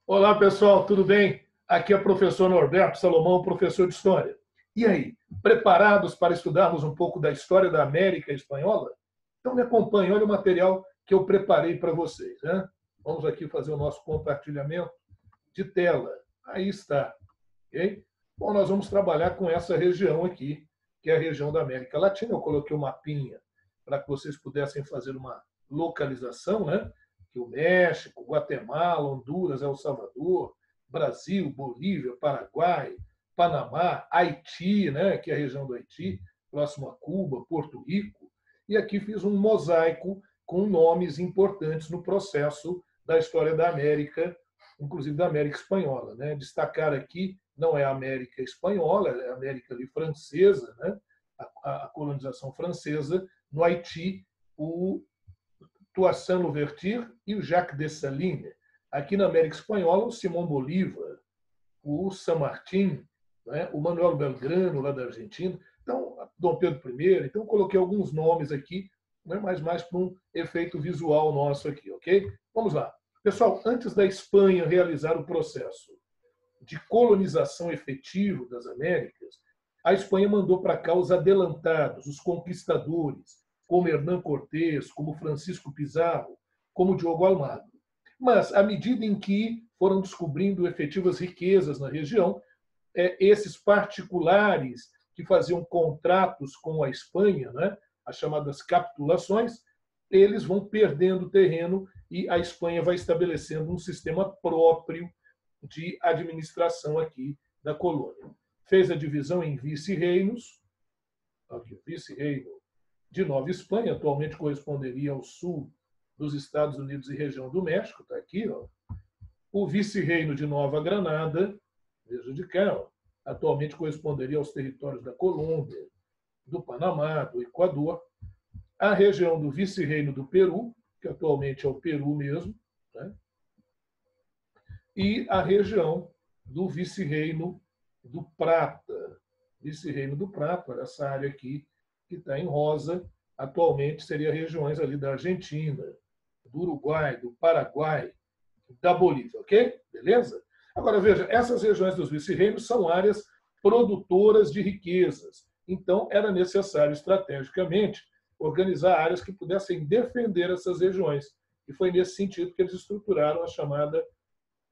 Olá, pessoal, tudo bem? Aqui é o professor Norberto Salomão, professor de História. E aí, preparados para estudarmos um pouco da história da América Espanhola? Então me acompanhe, olha o material que eu preparei para vocês, né? Vamos aqui fazer o nosso compartilhamento de tela. Aí está, ok? Bom, nós vamos trabalhar com essa região aqui, que é a região da América Latina. Eu coloquei um mapinha para que vocês pudessem fazer uma localização, né? Que o México, Guatemala, Honduras, El Salvador, Brasil, Bolívia, Paraguai, Panamá, Haiti, né, que é a região do Haiti, próximo a Cuba, Porto Rico. E aqui fiz um mosaico com nomes importantes no processo da história da América, inclusive da América Espanhola. Né? Destacar aqui, não é a América Espanhola, é a América ali francesa, né? a colonização francesa. No Haiti, o Toussaint Louverture e o Jacques Dessalines. Aqui na América Espanhola, o Simão Bolívar, o San Martín, né? O Manuel Belgrano, lá da Argentina. Então, Dom Pedro I. Então, coloquei alguns nomes aqui, né? Mas mais para um efeito visual nosso aqui, ok? Vamos lá. Pessoal, antes da Espanha realizar o processo de colonização efetivo das Américas, a Espanha mandou para cá os adelantados, os conquistadores, como Hernán Cortés, como Francisco Pizarro, como Diogo Almagro. Mas, à medida em que foram descobrindo efetivas riquezas na região, esses particulares que faziam contratos com a Espanha, né, as chamadas capitulações, eles vão perdendo terreno e a Espanha vai estabelecendo um sistema próprio de administração aqui da colônia. Fez a divisão em vice-reinos, vice-reino de Nova Espanha, atualmente corresponderia ao sul dos Estados Unidos e região do México, está aqui, ó. O vice-reino de Nova Granada, veja de cá, ó, atualmente corresponderia aos territórios da Colômbia, do Panamá, do Equador. A região do vice-reino do Peru, que atualmente é o Peru mesmo, né? E a região do vice-reino do Prata. Vice-reino do Prata, essa área aqui que está em rosa, atualmente seria regiões ali da Argentina, do Uruguai, do Paraguai, da Bolívia, ok? Beleza? Agora, veja, essas regiões dos vice-reinos são áreas produtoras de riquezas. Então, era necessário, estrategicamente, organizar áreas que pudessem defender essas regiões. E foi nesse sentido que eles estruturaram a chamada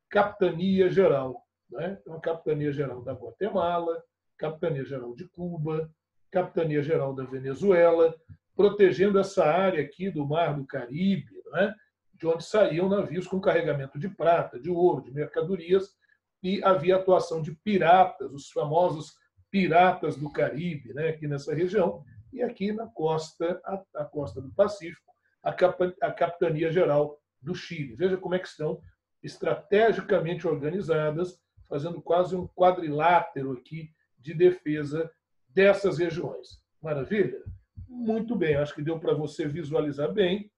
Capitania Geral. Né? Então, a Capitania Geral da Guatemala, Capitania Geral de Cuba, Capitania Geral da Venezuela, protegendo essa área aqui do Mar do Caribe, né? De onde saíam navios com carregamento de prata, de ouro, de mercadorias, e havia atuação de piratas, os famosos piratas do Caribe, né? Aqui nessa região, e aqui na costa, a costa do Pacífico, a Capitania Geral do Chile. Veja como é que estão estrategicamente organizadas, fazendo quase um quadrilátero aqui de defesa dessas regiões. Maravilha? Muito bem, acho que deu para você visualizar bem,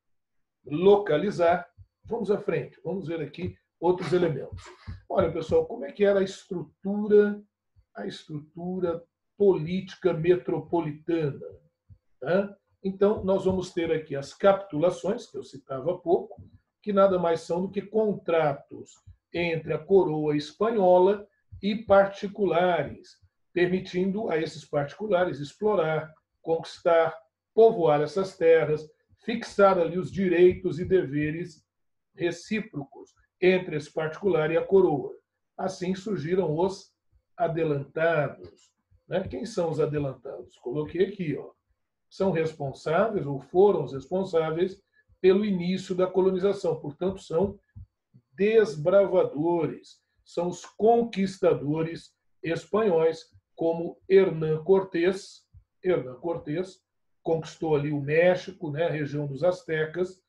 localizar. Vamos à frente, vamos ver aqui outros elementos. Olha, pessoal, como é que era a estrutura política metropolitana? Tá? Então, nós vamos ter aqui as capitulações, que eu citava há pouco, que nada mais são do que contratos entre a coroa espanhola e particulares, permitindo a esses particulares explorar, conquistar, povoar essas terras, fixar ali os direitos e deveres recíprocos entre esse particular e a coroa. Assim surgiram os adelantados. Né? Quem são os adelantados? Coloquei aqui, ó. São responsáveis, ou foram os responsáveis, pelo início da colonização. Portanto, são desbravadores, são os conquistadores espanhóis, como Hernán Cortés. Hernán Cortés conquistou ali o México, né, a região dos astecas,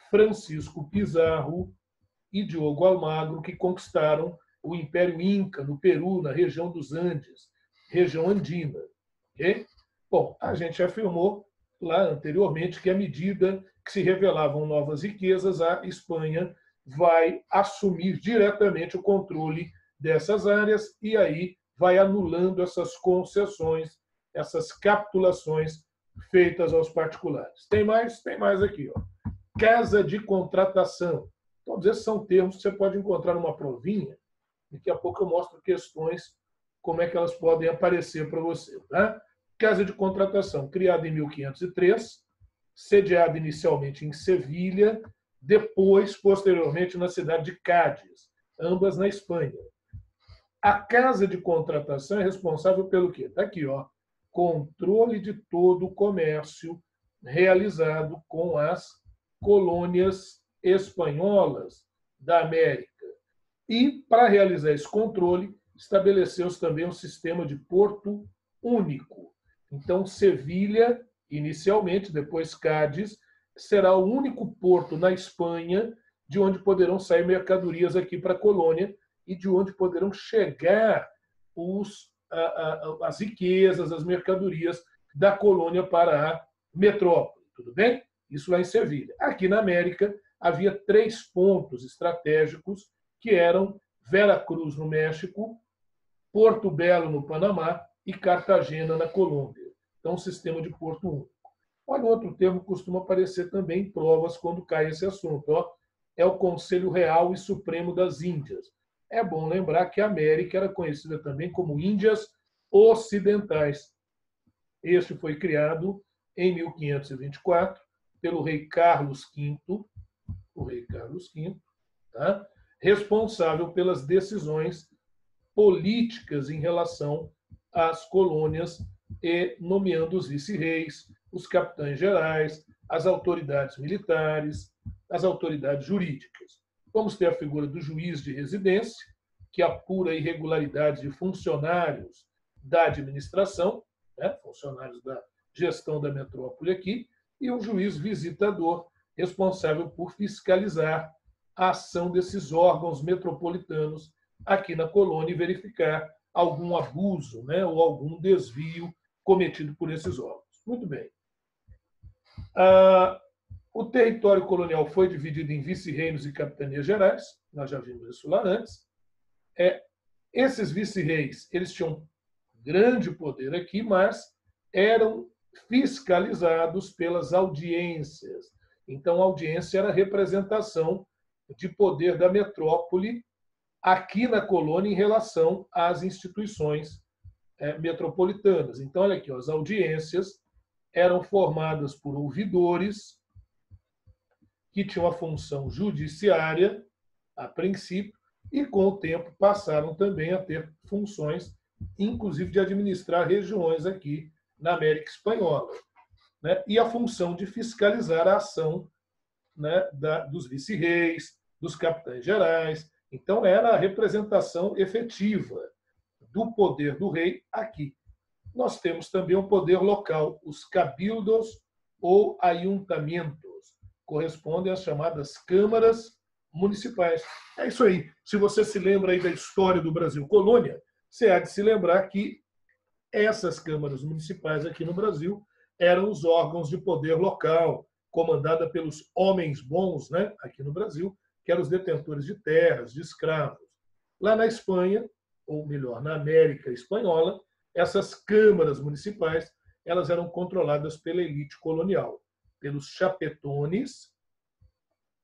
Francisco Pizarro e Diogo Almagro, que conquistaram o Império Inca no Peru, na região dos Andes, região andina. Okay? Bom, a gente afirmou lá anteriormente que, à medida que se revelavam novas riquezas, a Espanha vai assumir diretamente o controle dessas áreas e aí vai anulando essas concessões, essas capitulações feitas aos particulares. Tem mais? Tem mais aqui. Ó. Casa de contratação. Todos esses são termos que você pode encontrar numa provinha. Daqui a pouco eu mostro questões, como é que elas podem aparecer para você. Tá? Casa de contratação, criada em 1503, sediada inicialmente em Sevilha, depois, posteriormente, na cidade de Cádiz, ambas na Espanha. A casa de contratação é responsável pelo quê? Está aqui, ó, controle de todo o comércio realizado com as colônias espanholas da América. E, para realizar esse controle, estabeleceu-se também um sistema de porto único. Então, Sevilha, inicialmente, depois Cádiz, será o único porto na Espanha de onde poderão sair mercadorias aqui para a colônia e de onde poderão chegar as riquezas, as mercadorias da colônia para a metrópole. Tudo bem? Isso lá em Sevilha. Aqui na América, havia 3 pontos estratégicos, que eram Veracruz, no México, Porto Belo, no Panamá, e Cartagena, na Colômbia. Então, um sistema de porto único. Olha, outro termo que costuma aparecer também em provas quando cai esse assunto. Ó, é o Conselho Real e Supremo das Índias. É bom lembrar que a América era conhecida também como Índias Ocidentais. Este foi criado em 1524 pelo rei Carlos V, o rei Carlos V, tá? Responsável pelas decisões políticas em relação às colônias e nomeando os vice-reis, os capitães gerais, as autoridades militares, as autoridades jurídicas. Vamos ter a figura do juiz de residência, que apura irregularidades de funcionários da administração, né, funcionários da gestão da metrópole aqui, e o juiz visitador, responsável por fiscalizar a ação desses órgãos metropolitanos aqui na colônia e verificar algum abuso, né, ou algum desvio cometido por esses órgãos. Muito bem. O território colonial foi dividido em vice-reinos e capitanias gerais, nós já vimos isso lá antes. Esses vice-reis, eles tinham grande poder aqui, mas eram fiscalizados pelas audiências. Então, a audiência era a representação de poder da metrópole aqui na colônia em relação às instituições metropolitanas. Então, olha aqui, ó, as audiências eram formadas por ouvidores que tinham a função judiciária, a princípio, e com o tempo passaram também a ter funções, inclusive de administrar regiões aqui na América Espanhola, né? E a função de fiscalizar a ação, né, dos vice-reis, dos capitães gerais. Então, era a representação efetiva do poder do rei aqui. Nós temos também o poder local, os cabildos ou ayuntamientos, correspondem às chamadas câmaras municipais. É isso aí. Se você se lembra aí da história do Brasil colônia, você há de se lembrar que essas câmaras municipais aqui no Brasil eram os órgãos de poder local, comandada pelos homens bons, né, aqui no Brasil, que eram os detentores de terras, de escravos. Lá na Espanha, ou melhor, na América Espanhola, essas câmaras municipais elas eram controladas pela elite colonial, pelos chapetones,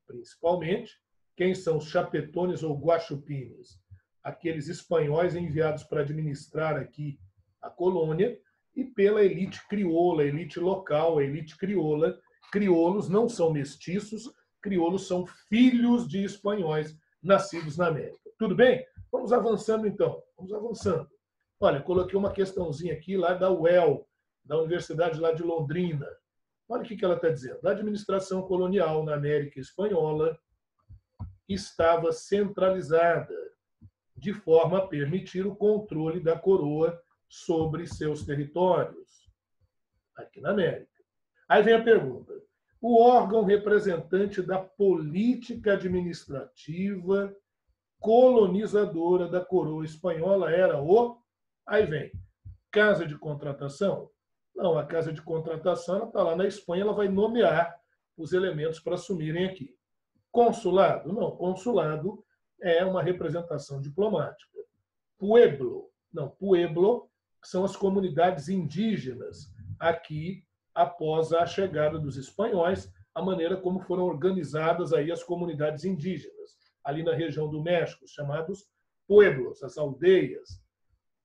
principalmente. Quem são os chapetones ou guaxupines? Aqueles espanhóis enviados para administrar aqui a colônia, e pela elite crioula, a elite local, a elite crioula. Crioulos não são mestiços, crioulos são filhos de espanhóis nascidos na América. Tudo bem? Vamos avançando, então. Vamos avançando. Olha, coloquei uma questãozinha aqui lá da UEL, da Universidade lá de Londrina. Olha o que ela está dizendo. A administração colonial na América Espanhola estava centralizada, de forma a permitir o controle da coroa sobre seus territórios, aqui na América. Aí vem a pergunta. O órgão representante da política administrativa colonizadora da coroa espanhola era o... Aí vem, casa de contratação? Não, a casa de contratação está lá na Espanha, ela vai nomear os elementos para assumirem aqui. Consulado? Não, consulado é uma representação diplomática. Pueblo? Não, pueblo são as comunidades indígenas aqui após a chegada dos espanhóis, a maneira como foram organizadas aí as comunidades indígenas, ali na região do México, chamados pueblos, as aldeias.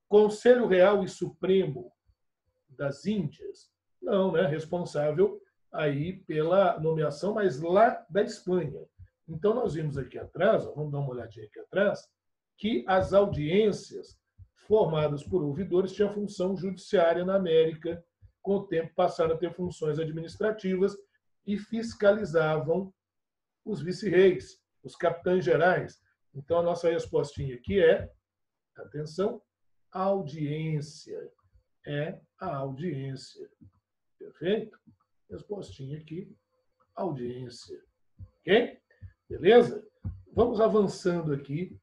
Conselho Real e Supremo das Índias, não, né? Responsável aí pela nomeação, mas lá da Espanha. Então, nós vimos aqui atrás, vamos dar uma olhadinha aqui atrás, que as audiências formadas por ouvidores tinham função judiciária na América, com o tempo passaram a ter funções administrativas e fiscalizavam os vice-reis, os capitães gerais. Então, a nossa respostinha aqui é, atenção, audiência. É a audiência. Perfeito? Respostinha aqui, audiência. Ok? Beleza? Vamos avançando aqui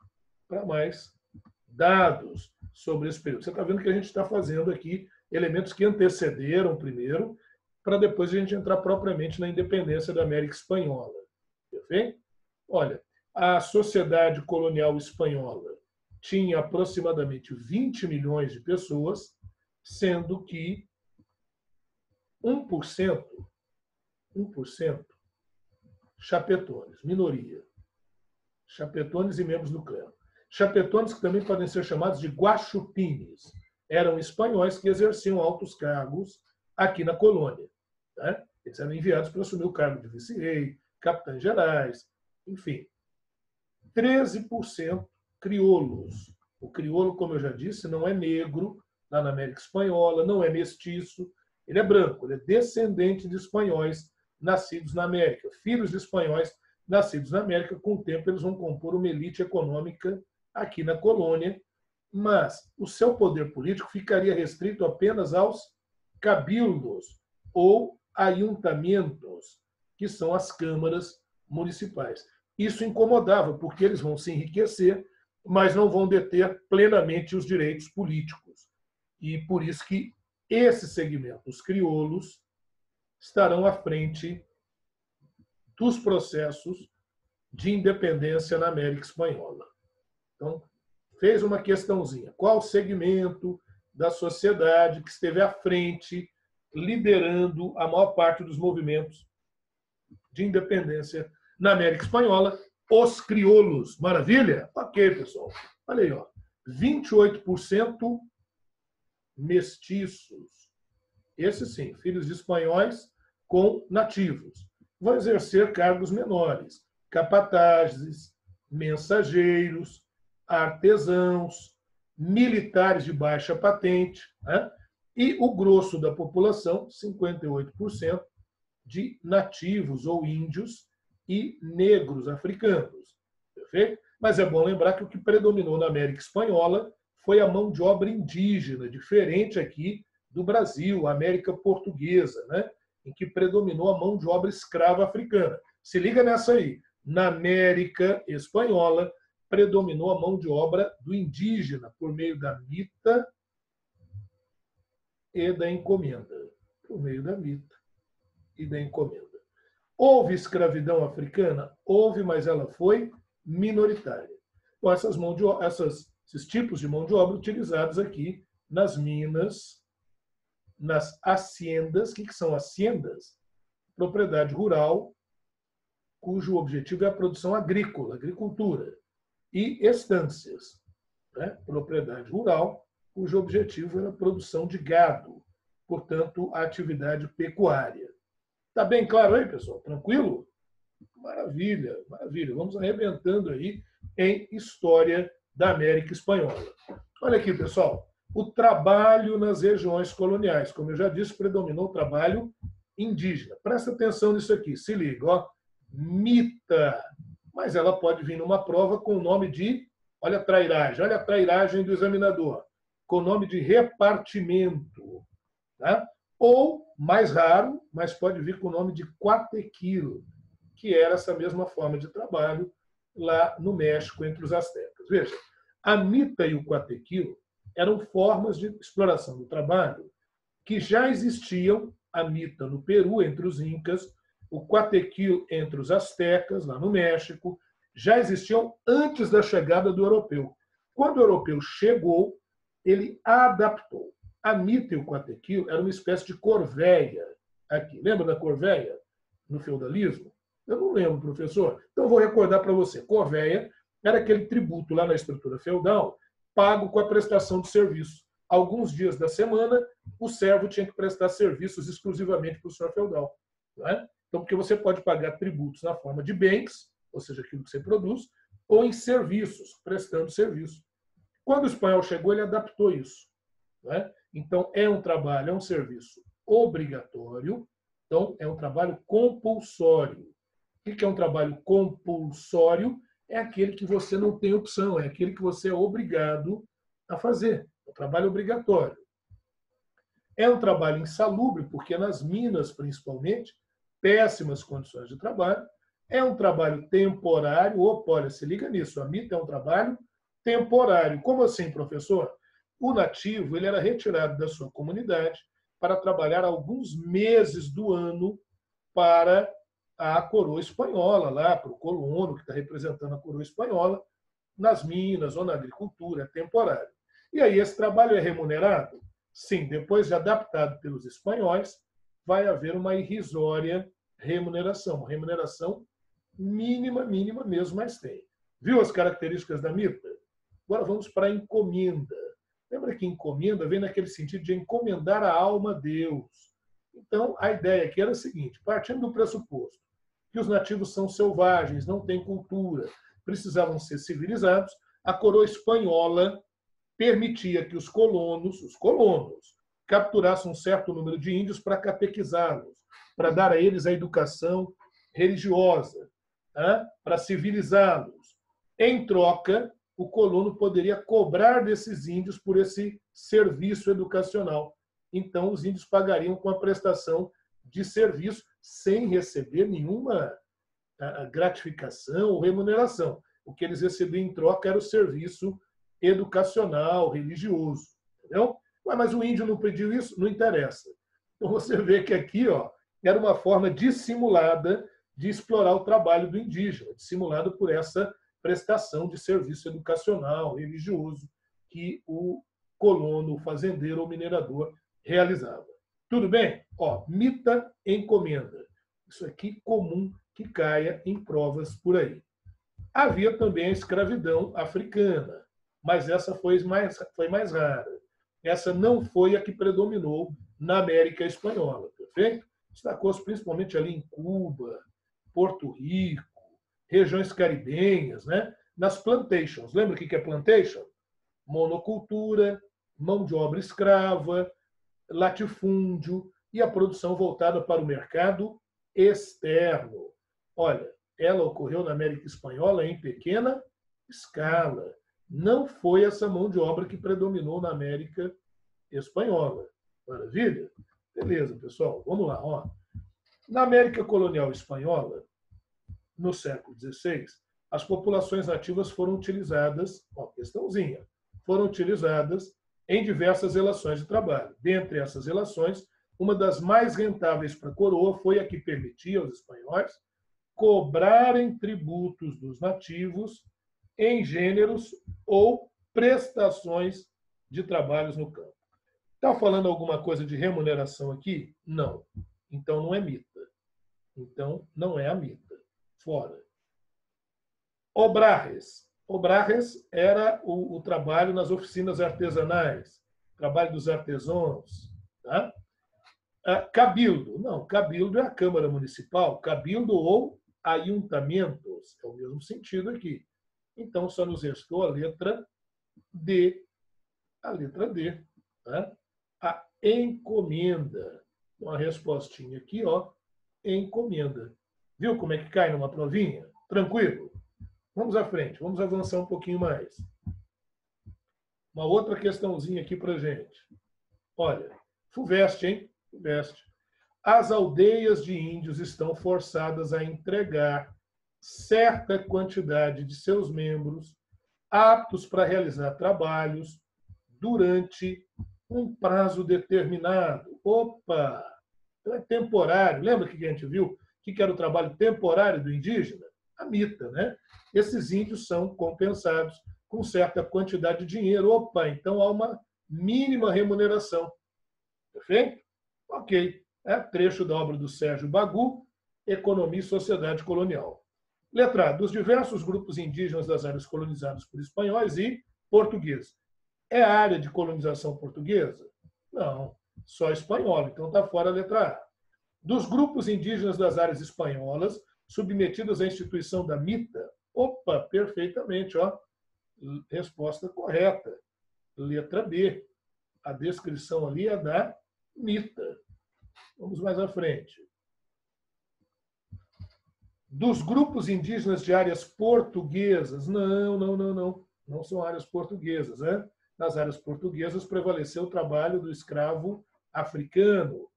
para mais dados sobre esse período. Você está vendo que a gente está fazendo aqui elementos que antecederam primeiro, para depois a gente entrar propriamente na independência da América Espanhola. Perfeito? Olha, a sociedade colonial espanhola tinha aproximadamente 20 milhões de pessoas, sendo que 1% chapetones, minoria. Chapetones e membros do clã. Chapetones que também podem ser chamados de guaxupines. Eram espanhóis que exerciam altos cargos aqui na colônia. Né? Eles eram enviados para assumir o cargo de vice-rei, capitães gerais, enfim. 13% crioulos. O crioulo, como eu já disse, não é negro lá na América Espanhola, não é mestiço, ele é branco, ele é descendente de espanhóis nascidos na América, filhos de espanhóis nascidos na América. Com o tempo, eles vão compor uma elite econômica aqui na colônia, mas o seu poder político ficaria restrito apenas aos cabildos ou ayuntamientos, que são as câmaras municipais. Isso incomodava, porque eles vão se enriquecer, mas não vão deter plenamente os direitos políticos. E por isso que esse segmento, os crioulos, estarão à frente dos processos de independência na América Espanhola. Então, fez uma questãozinha. Qual segmento da sociedade que esteve à frente, liderando a maior parte dos movimentos de independência na América Espanhola? Os crioulos. Maravilha? Ok, pessoal. Olha aí, ó. 28% mestiços. Esses sim, filhos de espanhóis com nativos. Vão exercer cargos menores. Capatazes, mensageiros, artesãos, militares de baixa patente, né? E o grosso da população, 58%, de nativos ou índios e negros africanos. Perfeito? Mas é bom lembrar que o que predominou na América Espanhola foi a mão de obra indígena, diferente aqui do Brasil, a América Portuguesa, né? Em que predominou a mão de obra escrava africana. Se liga nessa aí. Na América Espanhola, predominou a mão de obra do indígena por meio da mita e da encomenda. Por meio da mita e da encomenda. Houve escravidão africana? Houve, mas ela foi minoritária. Com esses tipos de mão de obra utilizados aqui nas minas, nas haciendas. O que são haciendas? Propriedade rural, cujo objetivo é a produção agrícola, agricultura. E estâncias, né? Propriedade rural, cujo objetivo era a produção de gado, portanto, a atividade pecuária. Está bem claro aí, pessoal? Tranquilo? Maravilha, maravilha. Vamos arrebentando aí em história da América Espanhola. Olha aqui, pessoal. O trabalho nas regiões coloniais. Como eu já disse, predominou o trabalho indígena. Presta atenção nisso aqui. Se liga, ó. Mita. Mas ela pode vir numa prova com o nome de, olha a trairagem do examinador, com o nome de repartimento. Tá? Ou, mais raro, mas pode vir com o nome de quatequil, que era essa mesma forma de trabalho lá no México, entre os astecas. Veja, a mita e o quatequil eram formas de exploração do trabalho que já existiam, a mita no Peru, entre os incas, o quatequil entre os astecas, lá no México, já existiam antes da chegada do europeu. Quando o europeu chegou, ele adaptou. A mita e o quatequil eram uma espécie de corveia aqui. Lembra da corveia? no feudalismo? Eu não lembro, professor. Então, eu vou recordar para você. Corvéia era aquele tributo lá na estrutura feudal pago com a prestação de serviço. Alguns dias da semana, o servo tinha que prestar serviços exclusivamente para o senhor feudal. Não é? Então, porque você pode pagar tributos na forma de bens, ou seja, aquilo que você produz, ou em serviços, prestando serviço. Quando o espanhol chegou, ele adaptou isso. Não é? Então, é um trabalho, é um serviço obrigatório, então, é um trabalho compulsório. O que é um trabalho compulsório? É aquele que você não tem opção, é aquele que você é obrigado a fazer. É um trabalho obrigatório. É um trabalho insalubre, porque nas minas, principalmente, péssimas condições de trabalho. É um trabalho temporário. Opa, olha, se liga nisso, a mita é um trabalho temporário. Como assim, professor? O nativo ele era retirado da sua comunidade para trabalhar alguns meses do ano para a coroa espanhola, lá para o colono que está representando a coroa espanhola, nas minas ou na agricultura, é temporário. E aí esse trabalho é remunerado? Sim, depois de adaptado pelos espanhóis, vai haver uma irrisória remuneração mínima mesmo, mas tem. Viu as características da mita? Agora vamos para a encomenda. Lembra que encomenda vem naquele sentido de encomendar a alma a Deus. Então, a ideia aqui era a seguinte, partindo do pressuposto que os nativos são selvagens, não têm cultura, precisavam ser civilizados, a coroa espanhola permitia que os colonos capturassem um certo número de índios para catequizá-los, para dar a eles a educação religiosa, para civilizá-los. Em troca, o colono poderia cobrar desses índios por esse serviço educacional. Então, os índios pagariam com a prestação de serviço sem receber nenhuma gratificação ou remuneração. O que eles recebiam em troca era o serviço educacional, religioso. Entendeu? Mas o índio não pediu isso? Não interessa. Então, você vê que aqui era uma forma dissimulada de explorar o trabalho do indígena, dissimulado por essa prestação de serviço educacional, religioso, que o colono, o fazendeiro ou minerador realizava. Tudo bem? Mita encomenda. Isso aqui comum que caia em provas por aí. Havia também a escravidão africana, mas essa foi mais rara. Essa não foi a que predominou na América Espanhola, perfeito? Destacou-se principalmente ali em Cuba, Porto Rico, regiões caribenhas, né? Nas plantations. Lembra o que é plantation? Monocultura, mão de obra escrava, latifúndio e a produção voltada para o mercado externo. Olha, ela ocorreu na América Espanhola em pequena escala. Não foi essa mão de obra que predominou na América Espanhola. Maravilha? Beleza, pessoal. Vamos lá. Na América colonial espanhola, no século XVI, as populações nativas foram utilizadas, questãozinha, foram utilizadas em diversas relações de trabalho. Dentre essas relações, uma das mais rentáveis para a coroa foi a que permitia aos espanhóis cobrarem tributos dos nativos em gêneros ou prestações de trabalhos no campo. Está falando alguma coisa de remuneração aqui? Não. Então não é mita. Então não é a mita. Fora. Obrajes. Obrajes era o trabalho nas oficinas artesanais, trabalho dos artesãos. Tá? Cabildo. Não, cabildo é a Câmara Municipal. Cabildo ou ayuntamientos. É o mesmo sentido aqui. Então, só nos restou a letra D. A letra D. Tá? A encomenda. Uma respostinha aqui, encomenda. Viu como é que cai numa provinha? Tranquilo? Vamos à frente, vamos avançar um pouquinho mais. Uma outra questãozinha aqui para gente. Olha, FUVEST, hein? FUVEST. As aldeias de índios estão forçadas a entregar certa quantidade de seus membros aptos para realizar trabalhos durante um prazo determinado. Opa! Então é temporário. Lembra que a gente viu o que era o trabalho temporário do indígena? A mita, né? Esses índios são compensados com certa quantidade de dinheiro. Opa, então há uma mínima remuneração. Perfeito? Ok. Trecho da obra do Sérgio Bagu, economia e sociedade colonial. Letra A, dos diversos grupos indígenas das áreas colonizadas por espanhóis e portugueses. É a área de colonização portuguesa? Não, só espanhola, então está fora a letra A. Dos grupos indígenas das áreas espanholas, submetidos à instituição da MITA? Opa, perfeitamente, ó. Resposta correta. Letra B. A descrição ali é da MITA. Vamos mais à frente. Dos grupos indígenas de áreas portuguesas? Não são áreas portuguesas, né? Nas áreas portuguesas prevaleceu o trabalho do escravo africano.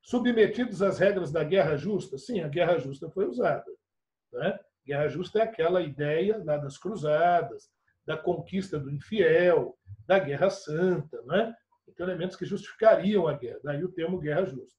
Submetidos às regras da guerra justa? Sim, a guerra justa foi usada, né? Guerra justa é aquela ideia lá das cruzadas, da conquista do infiel, da guerra santa, né? Então, elementos que justificariam a guerra, daí o termo guerra justa.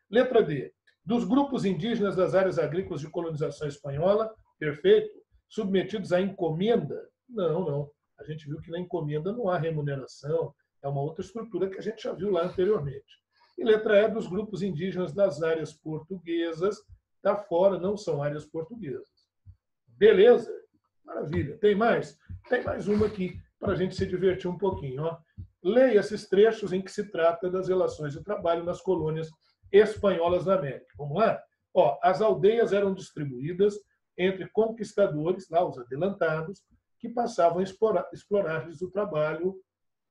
Letra D. Dos grupos indígenas das áreas agrícolas de colonização espanhola, perfeito, submetidos à encomenda? Não. A gente viu que na encomenda não há remuneração, é uma outra estrutura que a gente já viu lá anteriormente. E letra E, dos grupos indígenas das áreas portuguesas, está fora, não são áreas portuguesas. Beleza? Maravilha. Tem mais? Tem mais uma aqui, para a gente se divertir um pouquinho. Ó. Leia esses trechos em que se trata das relações de trabalho nas colônias espanholas na América. Vamos lá? Ó, as aldeias eram distribuídas entre conquistadores, lá os adelantados, que passavam a explorar-lhes o trabalho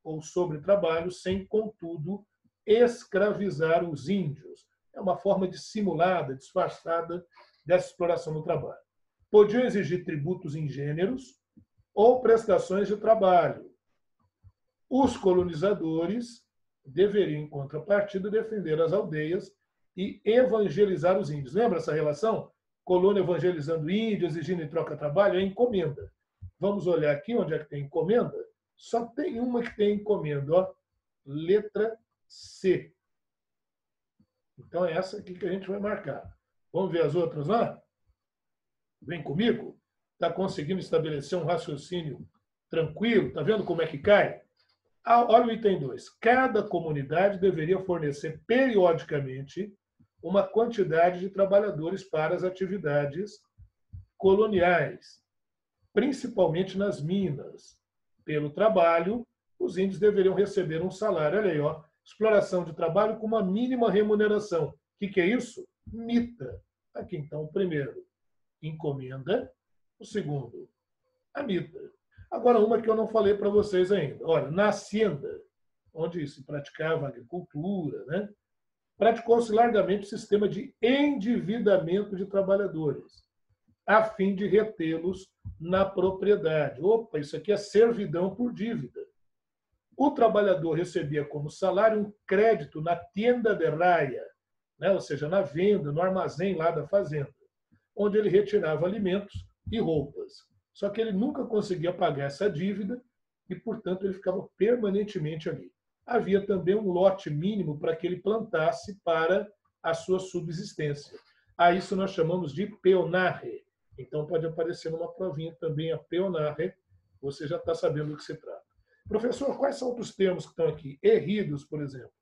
ou sobre trabalho, sem, contudo, escravizar os índios. É uma forma dissimulada, disfarçada dessa exploração do trabalho. Podiam exigir tributos em gêneros ou prestações de trabalho. Os colonizadores deveriam, em contrapartida, defender as aldeias e evangelizar os índios. Lembra essa relação? Colônia evangelizando índio, exigindo em troca trabalho, é encomenda. Vamos olhar aqui onde é que tem encomenda? Só tem uma que tem encomenda, ó. Letra C. Então é essa aqui que a gente vai marcar. Vamos ver as outras lá? Vem comigo? Está conseguindo estabelecer um raciocínio tranquilo? Está vendo como é que cai? Olha o item 2. Cada comunidade deveria fornecer periodicamente uma quantidade de trabalhadores para as atividades coloniais, principalmente nas minas. Pelo trabalho, os índios deveriam receber um salário. Olha aí, ó. Exploração de trabalho com uma mínima remuneração. O que é isso? Mita. Aqui, então, o primeiro, encomenda. O segundo, a mita. Agora, uma que eu não falei para vocês ainda. Olha, na hacienda, onde se praticava agricultura, né? Praticou-se largamente o sistema de endividamento de trabalhadores, a fim de retê-los na propriedade. Opa, isso aqui é servidão por dívida. O trabalhador recebia como salário um crédito na tienda de raia, né? Ou seja, na venda, no armazém lá da fazenda, onde ele retirava alimentos e roupas. Só que ele nunca conseguia pagar essa dívida e, portanto, ele ficava permanentemente ali. Havia também um lote mínimo para que ele plantasse para a sua subsistência. A isso nós chamamos de peonare. Então, pode aparecer numa provinha também a peonare. Você já está sabendo do que se trata. Professor, quais são outros termos que estão aqui? Erridos, por exemplo.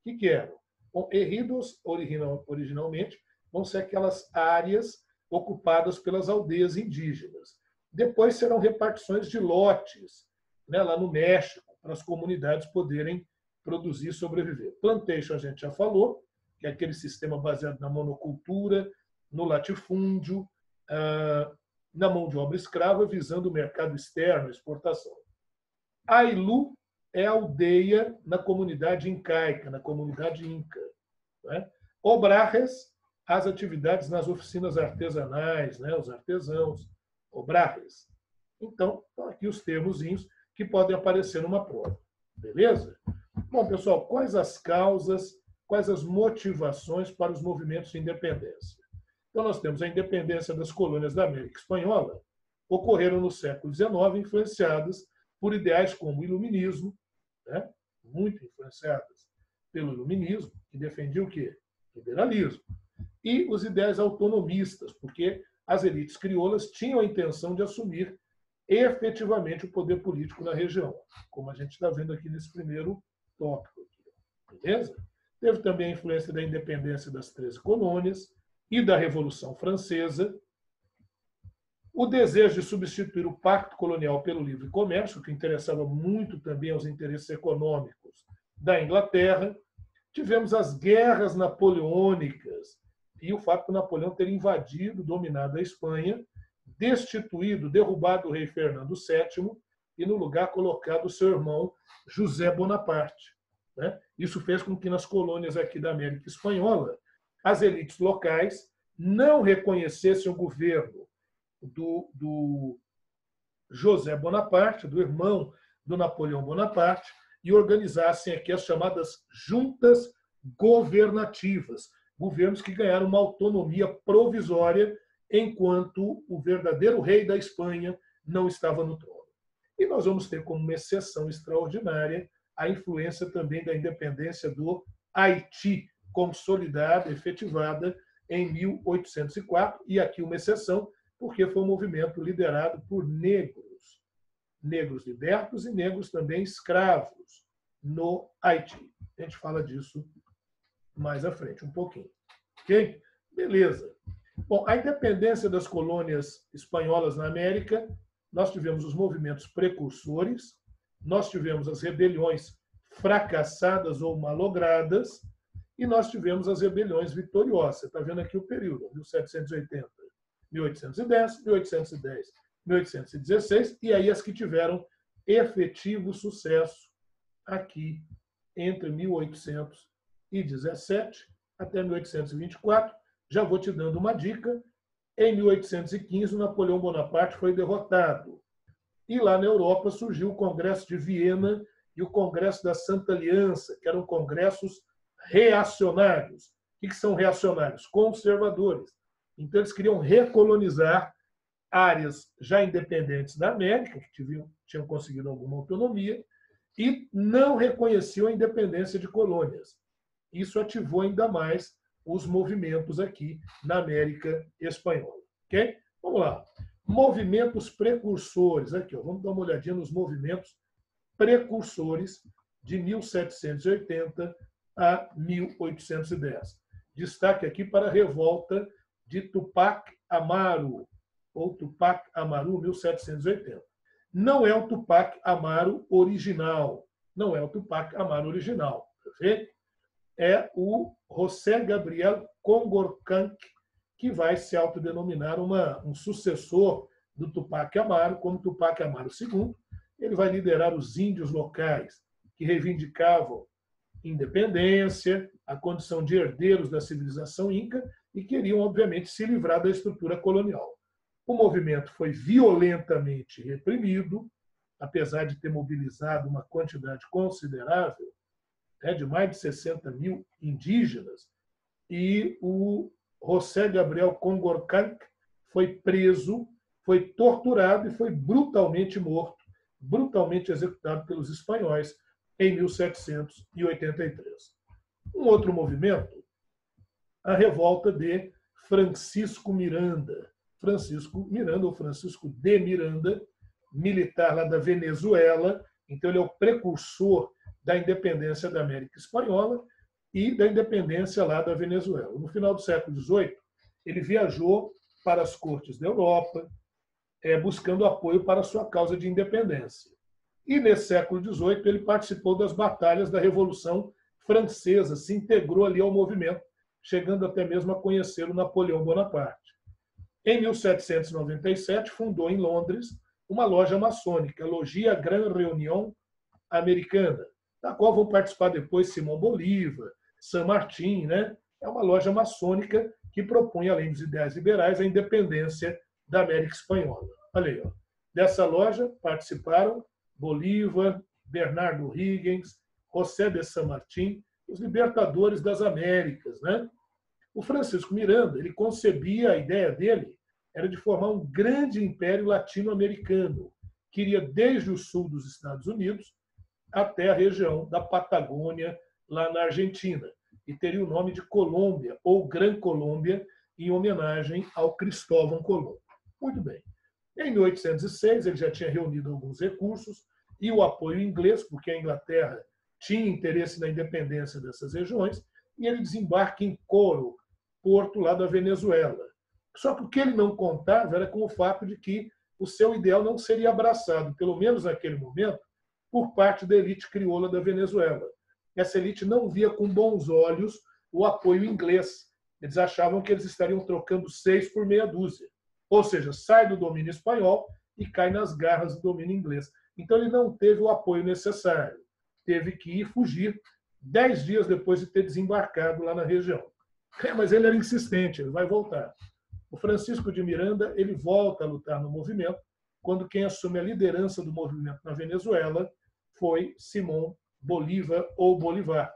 O que eram? Bom, erridos, originalmente, vão ser aquelas áreas ocupadas pelas aldeias indígenas. Depois serão repartições de lotes, né, lá no México, para as comunidades poderem produzir e sobreviver. Plantation, a gente já falou, que é aquele sistema baseado na monocultura, no latifúndio, na mão de obra escrava, visando o mercado externo, a exportação. Ailu é aldeia na comunidade incaica, na comunidade inca. Né? Obrajes, as atividades nas oficinas artesanais, né? Os artesãos, obrajes. Então, estão aqui os termozinhos que podem aparecer numa prova. Beleza? Bom, pessoal, quais as causas, quais as motivações para os movimentos de independência? Então, nós temos a independência das colônias da América Espanhola, ocorreram no século XIX, influenciadas por ideais como o iluminismo, né? Muito influenciadas pelo iluminismo, que defendia o quê? Liberalismo. E os ideais autonomistas, porque as elites crioulas tinham a intenção de assumir efetivamente o poder político na região, como a gente está vendo aqui nesse primeiro tópico. Beleza? Teve também a influência da independência das 13 colônias, e da Revolução Francesa, o desejo de substituir o pacto colonial pelo livre comércio, que interessava muito também aos interesses econômicos da Inglaterra. Tivemos as guerras napoleônicas e o fato de Napoleão ter invadido, dominado a Espanha, destituído, derrubado o rei Fernando VII e, no lugar, colocado o seu irmão José Bonaparte. Isso fez com que, nas colônias aqui da América Espanhola, as elites locais não reconhecessem o governo do José Bonaparte, do irmão do Napoleão Bonaparte, e organizassem aqui as chamadas juntas governativas, governos que ganharam uma autonomia provisória enquanto o verdadeiro rei da Espanha não estava no trono. E nós vamos ter como uma exceção extraordinária a influência também da independência do Haiti, consolidada, efetivada em 1804, e aqui uma exceção, porque foi um movimento liderado por negros, negros libertos e negros também escravos no Haiti. A gente fala disso mais à frente, um pouquinho. Ok? Beleza. Bom, a independência das colônias espanholas na América, nós tivemos os movimentos precursores, nós tivemos as rebeliões fracassadas ou malogradas, e nós tivemos as rebeliões vitoriosas. Você está vendo aqui o período, 1780, 1810, 1810, 1816, e aí as que tiveram efetivo sucesso aqui entre 1817 até 1824. Já vou te dando uma dica. Em 1815, Napoleão Bonaparte foi derrotado. E lá na Europa surgiu o Congresso de Viena e o Congresso da Santa Aliança, que eram congressos reacionários. O que são reacionários? Conservadores. Então, eles queriam recolonizar áreas já independentes da América, que tinham conseguido alguma autonomia, e não reconheciam a independência de colônias. Isso ativou ainda mais os movimentos aqui na América Espanhola. Okay? Vamos lá. Movimentos precursores. Aqui, ó, vamos dar uma olhadinha nos movimentos precursores de 1780 a 1810. Destaque aqui para a revolta de Tupac Amaru, ou Tupac Amaru, 1780. Não é o Tupac Amaru original. Não é o Tupac Amaru original. Perfeito? É o José Gabriel Condorcanqui, que vai se autodenominar um sucessor do Tupac Amaru, como Tupac Amaru II. Ele vai liderar os índios locais que reivindicavam independência, a condição de herdeiros da civilização inca e queriam, obviamente, se livrar da estrutura colonial. O movimento foi violentamente reprimido, apesar de ter mobilizado uma quantidade considerável, de mais de 60 mil indígenas, e o José Gabriel Condorcanqui foi preso, foi torturado e foi brutalmente morto, brutalmente executado pelos espanhóis em 1783. Um outro movimento, a revolta de Francisco Miranda. Francisco Miranda, ou Francisco de Miranda, militar lá da Venezuela, então ele é o precursor da independência da América Espanhola e da independência lá da Venezuela. No final do século XVIII, ele viajou para as cortes da Europa, buscando apoio para a sua causa de independência. E, nesse século XVIII, ele participou das batalhas da Revolução Francesa, se integrou ali ao movimento, chegando até mesmo a conhecer o Napoleão Bonaparte. Em 1797, fundou em Londres uma loja maçônica, a Logia Gran Reunião Americana, da qual vão participar depois Simão Bolívar, San Martín, né? É uma loja maçônica que propõe, além dos ideais liberais, a independência da América Espanhola. Olha aí, ó. Dessa loja participaram Bolívar, Bernardo Higgins, José de San Martín, os libertadores das Américas, né? O Francisco Miranda, ele concebia, a ideia dele era de formar um grande império latino-americano, que iria desde o sul dos Estados Unidos até a região da Patagônia, lá na Argentina, e teria o nome de Colômbia, ou Gran Colômbia, em homenagem ao Cristóvão Colombo. Muito bem. Em 1806, ele já tinha reunido alguns recursos e o apoio inglês, porque a Inglaterra tinha interesse na independência dessas regiões, e ele desembarca em Coro, porto lá da Venezuela. Só que o que ele não contava era com o fato de que o seu ideal não seria abraçado, pelo menos naquele momento, por parte da elite crioula da Venezuela. Essa elite não via com bons olhos o apoio inglês. Eles achavam que eles estariam trocando 6 por meia dúzia. Ou seja, sai do domínio espanhol e cai nas garras do domínio inglês. Então ele não teve o apoio necessário. Teve que ir fugir 10 dias depois de ter desembarcado lá na região. Mas ele era insistente, ele vai voltar. O Francisco de Miranda ele volta a lutar no movimento, quando quem assume a liderança do movimento na Venezuela foi Simón Bolívar ou Bolivar.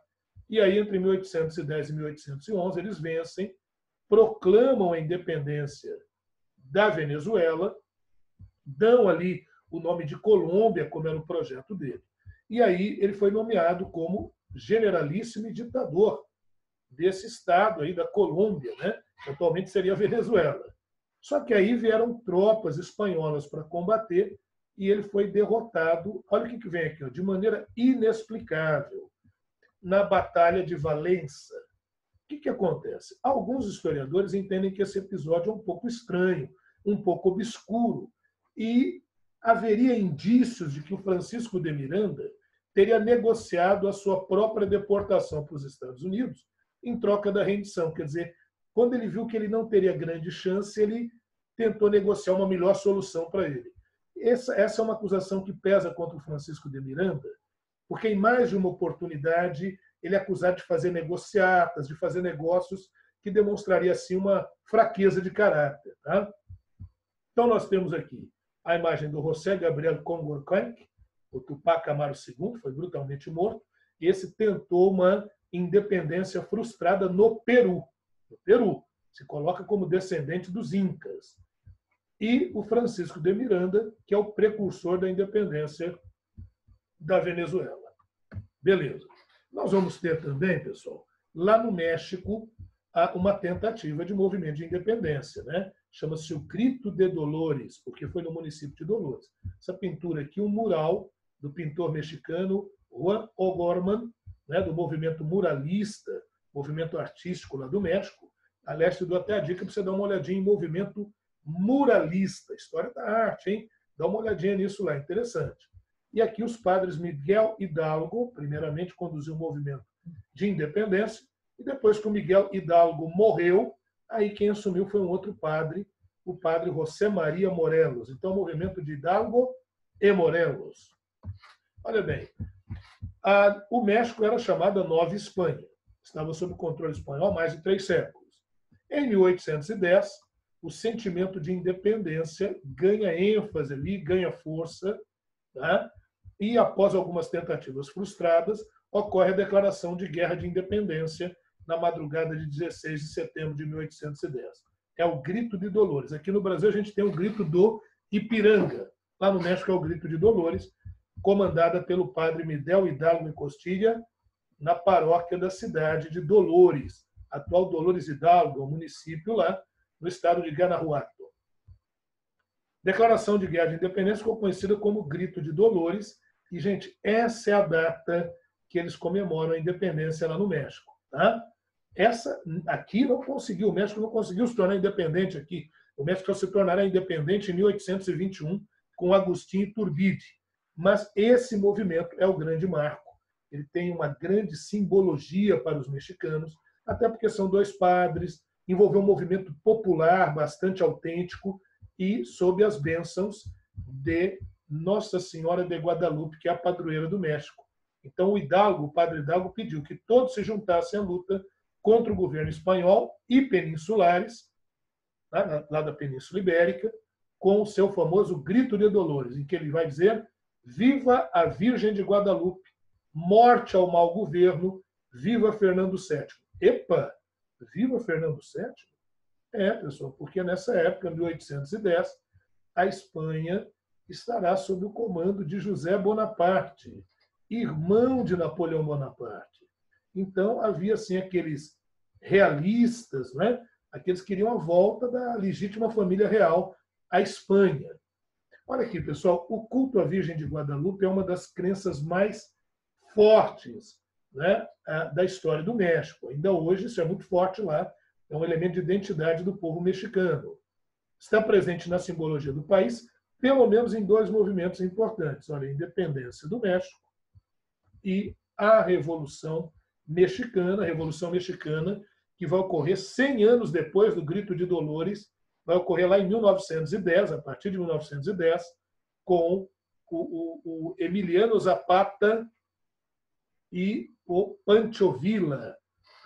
E aí, entre 1810 e 1811, eles vencem, proclamam a independência da Venezuela, dão ali o nome de Colômbia, como era o projeto dele. E aí ele foi nomeado como generalíssimo e ditador desse estado aí da Colômbia, né? Que atualmente seria a Venezuela. Só que aí vieram tropas espanholas para combater e ele foi derrotado, olha o que vem aqui, ó, de maneira inexplicável, na Batalha de Valença. O que acontece? Alguns historiadores entendem que esse episódio é um pouco estranho, um pouco obscuro, e haveria indícios de que o Francisco de Miranda teria negociado a sua própria deportação para os Estados Unidos em troca da rendição. Quer dizer, quando ele viu que ele não teria grande chance, ele tentou negociar uma melhor solução para ele. Essa é uma acusação que pesa contra o Francisco de Miranda, porque em mais de uma oportunidade ele é acusado de fazer negociatas, de fazer negócios que demonstraria assim uma fraqueza de caráter. Tá? Então nós temos aqui a imagem do José Gabriel Condorcanqui, o Tupac Amaru II, foi brutalmente morto. Esse tentou uma independência frustrada no Peru. No Peru, se coloca como descendente dos Incas. E o Francisco de Miranda, que é o precursor da independência da Venezuela. Beleza. Nós vamos ter também, pessoal, lá no México, uma tentativa de movimento de independência, né? Chama-se o Grito de Dolores, porque foi no município de Dolores. Essa pintura aqui, um mural do pintor mexicano Juan O'Gorman, né, do movimento muralista, movimento artístico lá do México. Aliás, te dou até a dica para você dar uma olhadinha em movimento muralista, história da arte, hein? Dá uma olhadinha nisso lá, interessante. E aqui os padres Miguel Hidalgo, primeiramente, conduziu o movimento de independência, e depois que o Miguel Hidalgo morreu, aí quem assumiu foi um outro padre, o padre José Maria Morelos. Então, o movimento de Hidalgo e Morelos. Olha bem, o México era chamada Nova Espanha. Estava sob controle espanhol há mais de 3 séculos. Em 1810, o sentimento de independência ganha ênfase ali, ganha força, tá? E após algumas tentativas frustradas, ocorre a declaração de guerra de independência na madrugada de 16 de setembro de 1810. É o Grito de Dolores. Aqui no Brasil a gente tem o Grito do Ipiranga. Lá no México é o Grito de Dolores, comandada pelo padre Miguel Hidalgo e Costilla, na paróquia da cidade de Dolores, atual Dolores Hidalgo, um município lá no estado de Guanajuato. Declaração de Guerra de Independência ficou conhecida como Grito de Dolores, e, gente, essa é a data que eles comemoram a independência lá no México. Tá? Essa aqui não conseguiu, o México não conseguiu se tornar independente aqui. O México só se tornará independente em 1821 com Agustín Iturbide. Mas esse movimento é o grande marco. Ele tem uma grande simbologia para os mexicanos, até porque são 2 padres, envolveu um movimento popular bastante autêntico e sob as bênçãos de Nossa Senhora de Guadalupe, que é a padroeira do México. Então o padre Hidalgo pediu que todos se juntassem à luta contra o governo espanhol e peninsulares, lá da Península Ibérica, com o seu famoso Grito de Dolores, em que ele vai dizer: viva a Virgem de Guadalupe, morte ao mau governo, viva Fernando VII. Epa, viva Fernando VII? É, pessoal, porque nessa época, 1810, a Espanha estará sob o comando de José Bonaparte, irmão de Napoleão Bonaparte. Então, havia assim aqueles realistas, né? Aqueles que queriam a volta da legítima família real à Espanha. Olha aqui, pessoal, o culto à Virgem de Guadalupe é uma das crenças mais fortes, né, da história do México. Ainda hoje isso é muito forte lá, é um elemento de identidade do povo mexicano. Está presente na simbologia do país, pelo menos em dois movimentos importantes. Olha, a independência do México e a Revolução Mexicana, que vai ocorrer 100 anos depois do Grito de Dolores, vai ocorrer lá em 1910, a partir de 1910, com o Emiliano Zapata e o Pancho Villa.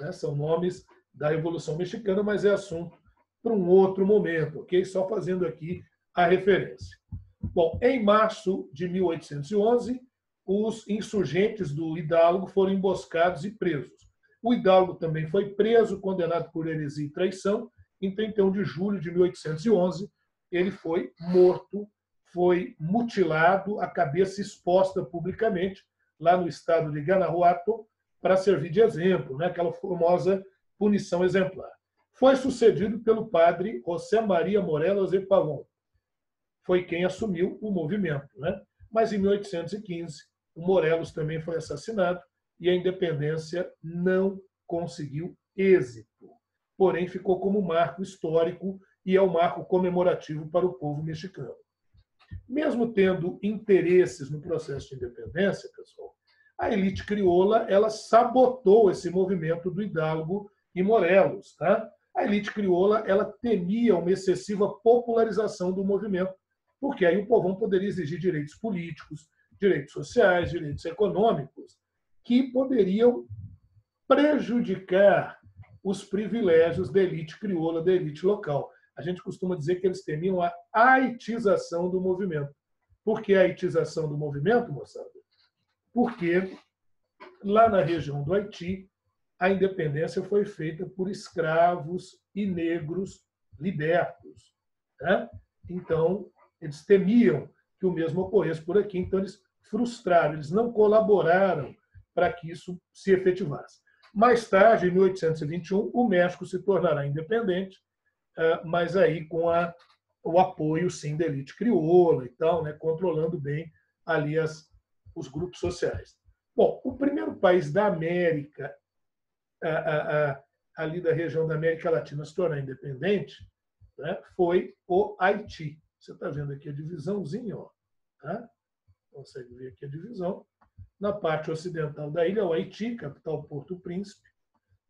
Né? São nomes da Revolução Mexicana, mas é assunto para um outro momento, ok? Só fazendo aqui a referência. Bom, em março de 1811, os insurgentes do Hidalgo foram emboscados e presos. O Hidalgo também foi preso, condenado por heresia e traição. Em 31 de julho de 1811, ele foi morto, foi mutilado, a cabeça exposta publicamente, lá no estado de Guanajuato, para servir de exemplo, né? Aquela famosa punição exemplar. Foi sucedido pelo padre José Maria Morelos e Pavón. Foi quem assumiu o movimento. Né? Mas em 1815, o Morelos também foi assassinado e a independência não conseguiu êxito. Porém, ficou como marco histórico e é um marco comemorativo para o povo mexicano. Mesmo tendo interesses no processo de independência, pessoal, a elite crioula ela sabotou esse movimento do Hidalgo e Morelos. Tá? A elite crioula ela temia uma excessiva popularização do movimento, porque aí o povão poderia exigir direitos políticos, direitos sociais, direitos econômicos, que poderiam prejudicar os privilégios da elite crioula, da elite local. A gente costuma dizer que eles temiam a haitização do movimento. Por que a haitização do movimento, moçada? Porque lá na região do Haiti, a independência foi feita por escravos e negros libertos. Né? Então, eles temiam que o mesmo ocorresse por aqui, então eles frustraram, eles não colaboraram para que isso se efetivasse. Mais tarde, em 1821, o México se tornará independente, mas aí com o apoio, sim, da elite crioula e tal, né, controlando bem ali os grupos sociais. Bom, o primeiro país da América, ali da região da América Latina, se tornar independente, né, foi o Haiti. Você está vendo aqui a divisãozinha, ó, tá? Consegue ver aqui a divisão. Na parte ocidental da ilha, o Haiti, capital Porto Príncipe.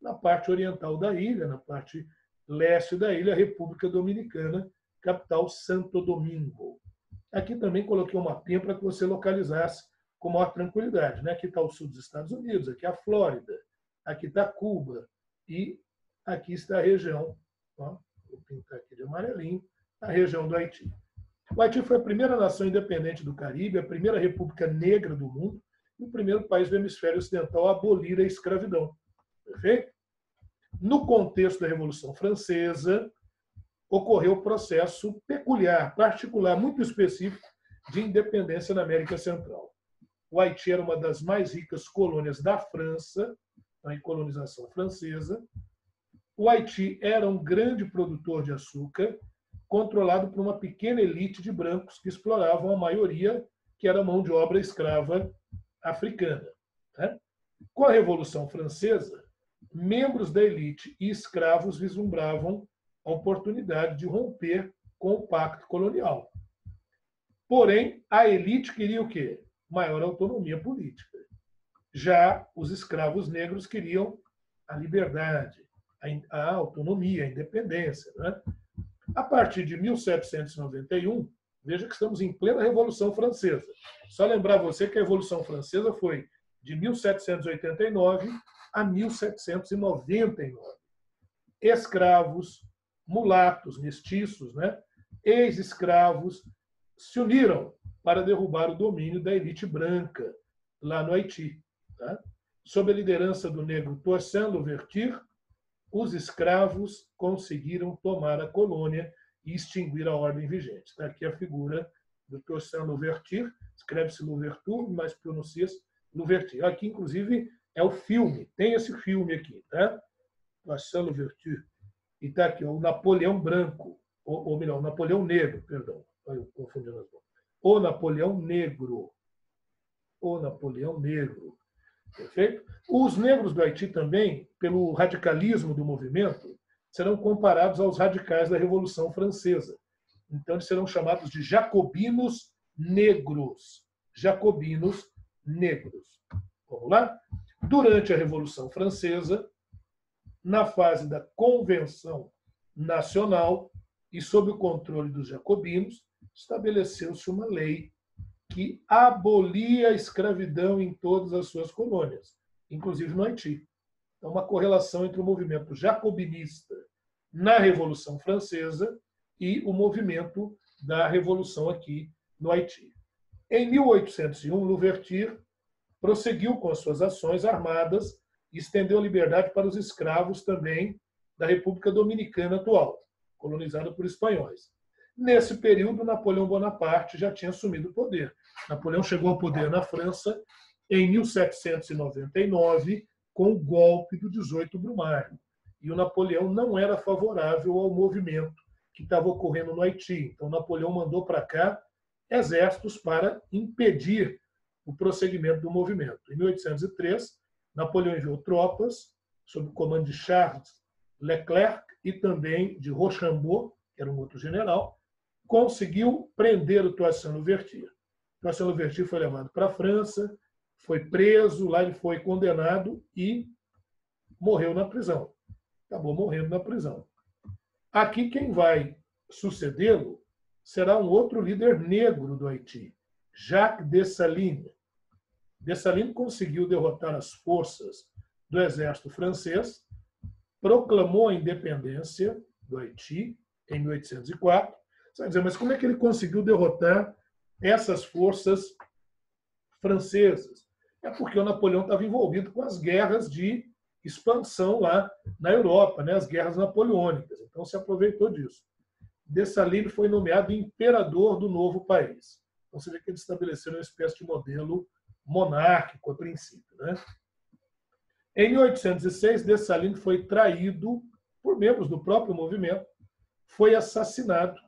Na parte oriental da ilha, na parte leste da ilha, a República Dominicana, capital Santo Domingo. Aqui também coloquei um mapinha para que você localizasse com maior tranquilidade. Né? Aqui está o sul dos Estados Unidos, aqui a Flórida, aqui está Cuba e aqui está a região, ó, vou pintar aqui de amarelinho, a região do Haiti. O Haiti foi a primeira nação independente do Caribe, a primeira república negra do mundo e o primeiro país do hemisfério ocidental a abolir a escravidão. Perfeito? No contexto da Revolução Francesa, ocorreu um processo peculiar, particular, muito específico de independência na América Central. O Haiti era uma das mais ricas colônias da França, na colonização francesa. O Haiti era um grande produtor de açúcar, controlado por uma pequena elite de brancos que exploravam a maioria, que era mão de obra escrava africana. Com a Revolução Francesa, membros da elite e escravos vislumbravam a oportunidade de romper com o pacto colonial. Porém, a elite queria o quê? Maior autonomia política. Já os escravos negros queriam a liberdade, a autonomia, a independência. Né? A partir de 1791, veja que estamos em plena Revolução Francesa. Só lembrar você que a Revolução Francesa foi de 1789 a 1799. Escravos, mulatos, mestiços, né? Ex-escravos se uniram para derrubar o domínio da elite branca lá no Haiti. Tá? Sob a liderança do negro Toussaint Louverture, os escravos conseguiram tomar a colônia e extinguir a ordem vigente. Está aqui a figura do Toussaint Louverture, escreve-se Louverture, mas pronuncia-se Louverture. Aqui, inclusive, é o filme, tem esse filme aqui, tá? Toussaint Louverture. E está aqui, o Napoleão Branco, ou melhor, o Napoleão Negro, perdão, eu confundindo as mãos. O Napoleão Negro. O Napoleão Negro. Perfeito? Os negros do Haiti também, pelo radicalismo do movimento, serão comparados aos radicais da Revolução Francesa. Então, eles serão chamados de jacobinos negros. Jacobinos negros. Vamos lá? Durante a Revolução Francesa, na fase da Convenção Nacional e sob o controle dos jacobinos, estabeleceu-se uma lei que abolia a escravidão em todas as suas colônias, inclusive no Haiti. Então, uma correlação entre o movimento jacobinista na Revolução Francesa e o movimento da Revolução aqui no Haiti. Em 1801, Louverture prosseguiu com as suas ações armadas e estendeu a liberdade para os escravos também da República Dominicana atual, colonizada por espanhóis. Nesse período, Napoleão Bonaparte já tinha assumido o poder. Napoleão chegou ao poder na França em 1799, com o golpe do 18 Brumário. E o Napoleão não era favorável ao movimento que estava ocorrendo no Haiti. Então, Napoleão mandou para cá exércitos para impedir o prosseguimento do movimento. Em 1803, Napoleão enviou tropas, sob o comando de Charles Leclerc e também de Rochambeau, que era um outro general, conseguiu prender o Toussaint Louverture. Toussaint Louverture foi levado para a França, foi preso, lá ele foi condenado e morreu na prisão. Acabou morrendo na prisão. Aqui quem vai sucedê-lo será um outro líder negro do Haiti, Jacques Dessalines. Dessalines conseguiu derrotar as forças do exército francês, proclamou a independência do Haiti em 1804. Você vai dizer, mas como é que ele conseguiu derrotar essas forças francesas? É porque o Napoleão estava envolvido com as guerras de expansão lá na Europa, né? As guerras napoleônicas. Então, se aproveitou disso. Dessalines foi nomeado imperador do novo país. Então, você vê que ele estabeleceu uma espécie de modelo monárquico, a princípio, né? Em 1806, Dessalines foi traído por membros do próprio movimento, foi assassinado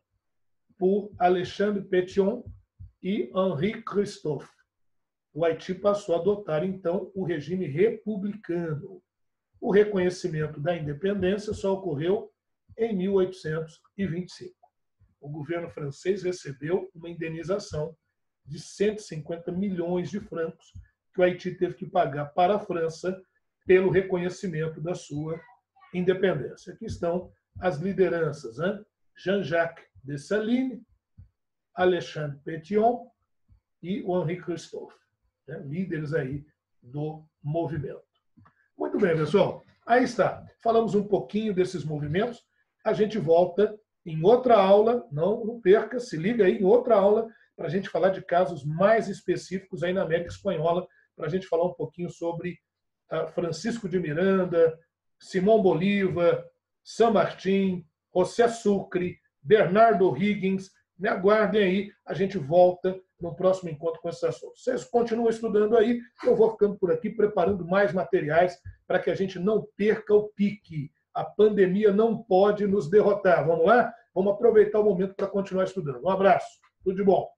por Alexandre Pétion e Henri Christophe. O Haiti passou a adotar, então, o regime republicano. O reconhecimento da independência só ocorreu em 1825. O governo francês recebeu uma indenização de 150 milhões de francos que o Haiti teve que pagar para a França pelo reconhecimento da sua independência. Aqui estão as lideranças, né? Jean-Jacques Dessalines, Alexandre Pétion e o Henri Christophe, né? Líderes aí do movimento. Muito bem, pessoal. Aí está. Falamos um pouquinho desses movimentos. A gente volta em outra aula. Não perca, se liga aí em outra aula para a gente falar de casos mais específicos aí na América Espanhola, para a gente falar um pouquinho sobre Francisco de Miranda, Simão Bolívar, San Martín, José Sucre, Bernardo O'Higgins. Me aguardem aí, a gente volta no próximo encontro com esses assuntos. Vocês continuam estudando aí, eu vou ficando por aqui preparando mais materiais para que a gente não perca o pique. A pandemia não pode nos derrotar. Vamos lá? Vamos aproveitar o momento para continuar estudando. Um abraço, tudo de bom.